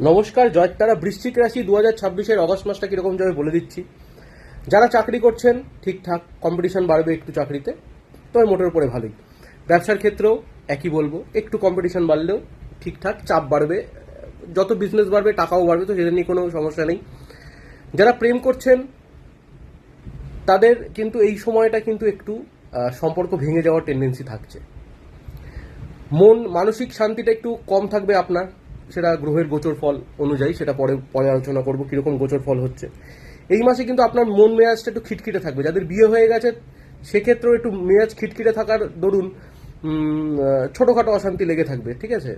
নমস্কার, জয়তারা। বৃশ্চিক রাশি 2026-এর অগস্ট মাসটা কিরকম যাবে বলে দিচ্ছি। যারা চাকরি করছেন ঠিকঠাক, কম্পিটিশন বাড়বে একটু চাকরিতে, তবে মোটের উপরে ভালোই। ব্যবসার ক্ষেত্রেও একই বলবো, একটু কম্পিটিশন বাড়লেও ঠিকঠাক, চাপ বাড়বে, যত বিজনেস বাড়বে টাকাও বাড়বে, তো সেটা নিয়ে কোনো সমস্যা নেই। যারা প্রেম করছেন তাদের কিন্তু এই সময়টা কিন্তু একটু সম্পর্ক ভেঙে যাওয়ার টেন্ডেন্সি থাকছে। মানসিক শান্তিটা একটু কম থাকবে আপনার, সেটা গ্রহের গোচর ফল অনুযায়ী, সেটা পরে পরে আলোচনা করবো কিরকম গোচর ফল হচ্ছে। এই মাসে কিন্তু আপনার মন মেজাজটা একটু খিটখিটে থাকবে। যাদের বিয়ে হয়ে গেছে সেক্ষেত্রেও একটু মেজাজ খিটখিটে থাকার দরুন ছোটোখাটো অশান্তি লেগে থাকবে, ঠিক আছে?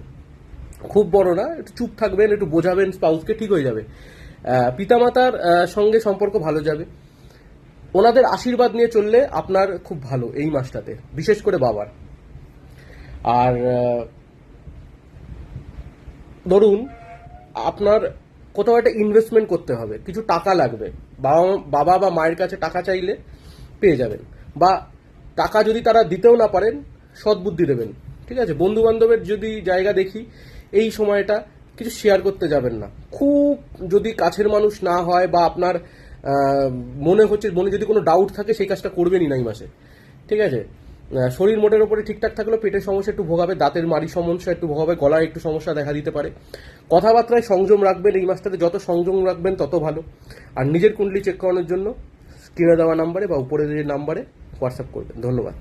খুব বড় না, একটু চুপ থাকবেন, একটু বোঝাবেন স্পাউসকে, ঠিক হয়ে যাবে। পিতামাতার সঙ্গে সম্পর্ক ভালো যাবে। ওনাদের আশীর্বাদ নিয়ে চললে আপনার খুব ভালো এই মাসটাতে, বিশেষ করে বাবার। আর ধরুন আপনার কোথাও একটা ইনভেস্টমেন্ট করতে হবে, কিছু টাকা লাগবে, বাবা বা মায়ের কাছে টাকা চাইলে পেয়ে যাবেন, বা টাকা যদি তারা দিতেও না পারেন সদ্বুদ্ধি দেবেন, ঠিক আছে? বন্ধু বান্ধবের যদি জায়গা দেখি, এই সময়টা কিছু শেয়ার করতে যাবেন না। খুব যদি কাছের মানুষ না হয় বা আপনার মনে যদি কোনো ডাউট থাকে, সেই কাজটা করবেনই না এই মাসে, ঠিক আছে? শরীর মোটের ওপরে ঠিকঠাক থাকলেও পেটের সমস্যা একটু ভোগাবে, দাঁতের মাড়ি সমস্যা একটু ভোগাবে, গলায় একটু সমস্যা দেখা দিতে পারে। কথাবার্তায় সংযম রাখবেন এই মাসটাতে, যত সংযম রাখবেন তত ভালো। আর নিজের কুণ্ডলি চেক করানোর জন্য স্ক্রিনে দেওয়া নাম্বারে বা উপরে যে নাম্বারে হোয়াটসঅ্যাপ করবেন। ধন্যবাদ।